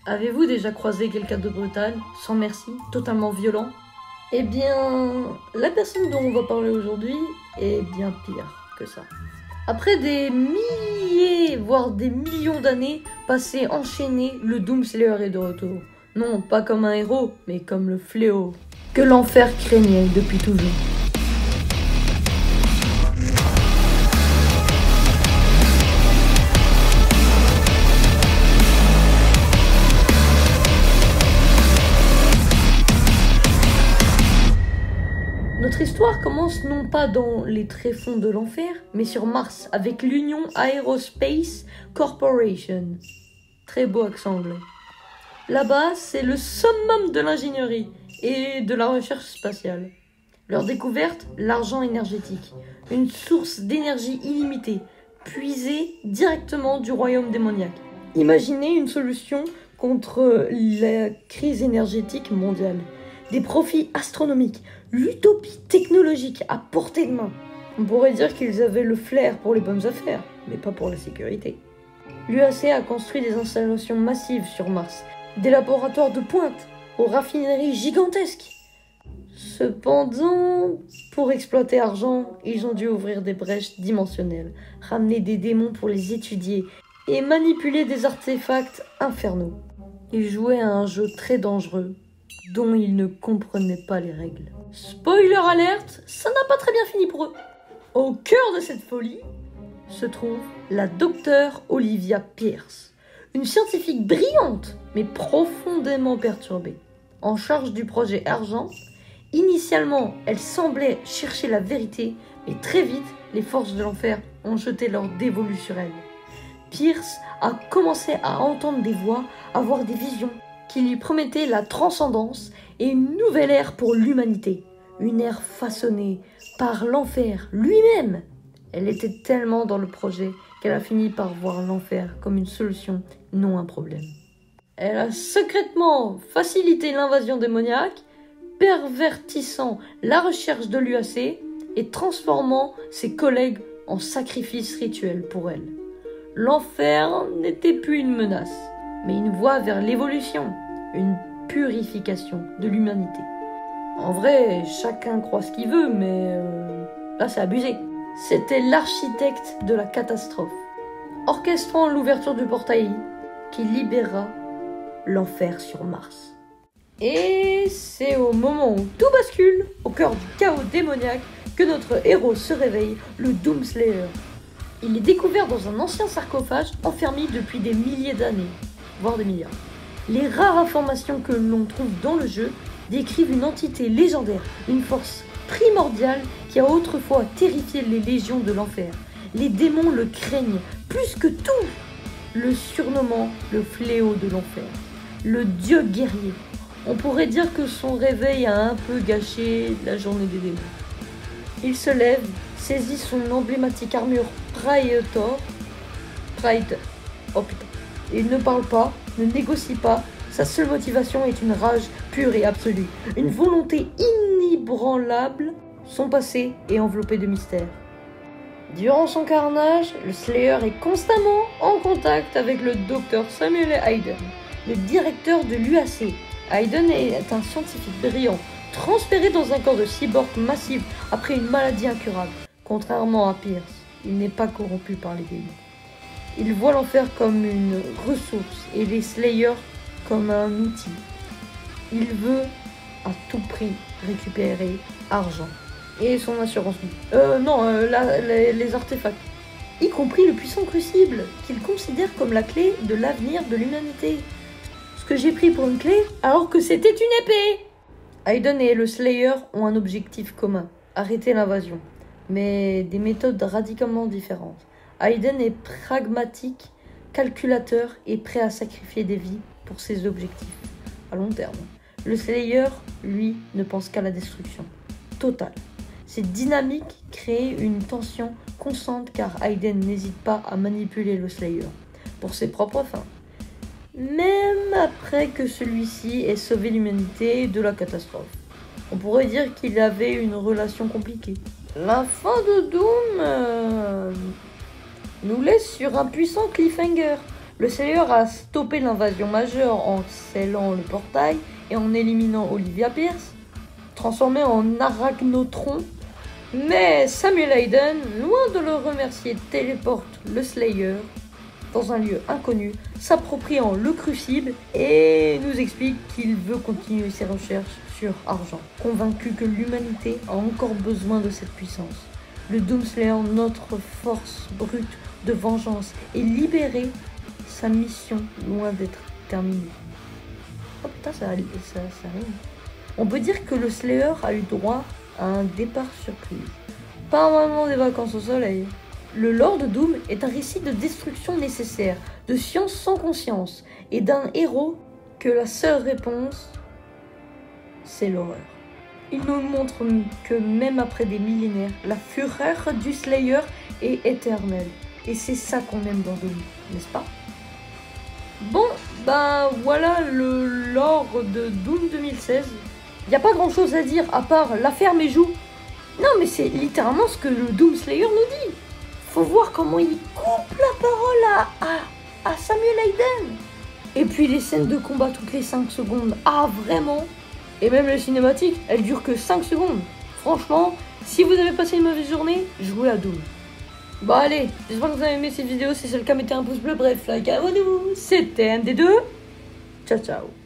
Avez-vous déjà croisé quelqu'un de brutal, sans merci, totalement violent? Eh bien, la personne dont on va parler aujourd'hui est bien pire que ça. Après des milliers, voire des millions d'années passées enchaînées, le Doomslayer est de retour. Non, pas comme un héros, mais comme le fléau que l'enfer craignait depuis toujours. Notre histoire commence non pas dans les tréfonds de l'enfer, mais sur Mars, avec l'Union Aerospace Corporation. Très beau accent anglais. Là-bas, c'est le summum de l'ingénierie et de la recherche spatiale. Leur découverte, l'argent énergétique, une source d'énergie illimitée, puisée directement du royaume démoniaque. Imaginez une solution contre la crise énergétique mondiale. Des profits astronomiques, l'utopie technologique à portée de main. On pourrait dire qu'ils avaient le flair pour les bonnes affaires, mais pas pour la sécurité. L'UAC a construit des installations massives sur Mars, des laboratoires de pointe aux raffineries gigantesques. Cependant, pour exploiter argent, ils ont dû ouvrir des brèches dimensionnelles, ramener des démons pour les étudier et manipuler des artefacts infernaux. Ils jouaient à un jeu très dangereux, dont ils ne comprenaient pas les règles. Spoiler alerte, ça n'a pas très bien fini pour eux. Au cœur de cette folie se trouve la docteure Olivia Pierce, une scientifique brillante mais profondément perturbée. En charge du projet Argent, initialement elle semblait chercher la vérité, mais très vite les forces de l'enfer ont jeté leur dévolu sur elle. Pierce a commencé à entendre des voix, à voir des visions qui lui promettaient la transcendance et une nouvelle ère pour l'humanité. Une ère façonnée par l'enfer lui-même. Elle était tellement dans le projet qu'elle a fini par voir l'enfer comme une solution, non un problème. Elle a secrètement facilité l'invasion démoniaque, pervertissant la recherche de l'UAC et transformant ses collègues en sacrifices rituels pour elle. L'enfer n'était plus une menace, mais une voie vers l'évolution, une purification de l'humanité. En vrai, chacun croit ce qu'il veut, mais là c'est abusé. C'était l'architecte de la catastrophe, orchestrant l'ouverture du portail qui libéra l'enfer sur Mars. Et c'est au moment où tout bascule, au cœur du chaos démoniaque, que notre héros se réveille, le Doomslayer. Il est découvert dans un ancien sarcophage enfermé depuis des milliers d'années, voire des milliards. Les rares informations que l'on trouve dans le jeu décrivent une entité légendaire, une force primordiale qui a autrefois terrifié les légions de l'enfer. Les démons le craignent plus que tout, le surnommant le fléau de l'enfer, le dieu guerrier. On pourrait dire que son réveil a un peu gâché la journée des démons. Il se lève, saisit son emblématique armure Praetor. Oh putain. Il ne parle pas, ne négocie pas. Sa seule motivation est une rage pure et absolue, une volonté inébranlable. Son passé est enveloppé de mystère. Durant son carnage, le Slayer est constamment en contact avec le docteur Samuel Hayden, le directeur de l'UAC. Hayden est un scientifique brillant, transféré dans un corps de cyborg massif après une maladie incurable. Contrairement à Pierce, il n'est pas corrompu par les démons. Il voit l'enfer comme une ressource et les Slayers comme un outil. Il veut à tout prix récupérer argent et son assurance vie. Les artefacts, y compris le puissant crucible, qu'il considère comme la clé de l'avenir de l'humanité. Ce que j'ai pris pour une clé, alors que c'était une épée. Hayden et le Slayer ont un objectif commun, arrêter l'invasion, mais des méthodes radicalement différentes. Hayden est pragmatique, calculateur et prêt à sacrifier des vies pour ses objectifs, à long terme. Le Slayer, lui, ne pense qu'à la destruction totale. Cette dynamique crée une tension constante car Hayden n'hésite pas à manipuler le Slayer pour ses propres fins. Même après que celui-ci ait sauvé l'humanité de la catastrophe. On pourrait dire qu'il avait une relation compliquée. La fin de Doom nous laisse sur un puissant cliffhanger. Le Slayer a stoppé l'invasion majeure en scellant le portail et en éliminant Olivia Pierce, transformé en Arachnotron. Mais Samuel Hayden, loin de le remercier, téléporte le Slayer dans un lieu inconnu, s'appropriant le crucible et nous explique qu'il veut continuer ses recherches sur Argent, convaincu que l'humanité a encore besoin de cette puissance. Le Doomslayer, notre force brute de vengeance, est libéré, sa mission loin d'être terminée. Oh putain, ça rime. On peut dire que le Slayer a eu droit à un départ surprise. Pas vraiment des vacances au soleil. Le Lord Doom est un récit de destruction nécessaire, de science sans conscience, et d'un héros que la seule réponse, c'est l'horreur. Il nous montre que même après des millénaires, la fureur du Slayer est éternelle. Et c'est ça qu'on aime dans Doom, n'est-ce pas? Bon, ben voilà le lore de Doom 2016. Y a pas grand chose à dire à part la ferme et joue. Non mais c'est littéralement ce que le Doom Slayer nous dit. Faut voir comment il coupe la parole à Samuel Hayden. Et puis les scènes de combat toutes les 5 secondes. Ah vraiment? Et même les cinématiques, elles durent que 5 secondes. Franchement, si vous avez passé une mauvaise journée, jouez à Doom. Bon allez, j'espère que vous avez aimé cette vidéo. Si c'est le cas, mettez un pouce bleu. Bref, like, abonnez-vous. C'était MD2. Ciao ciao.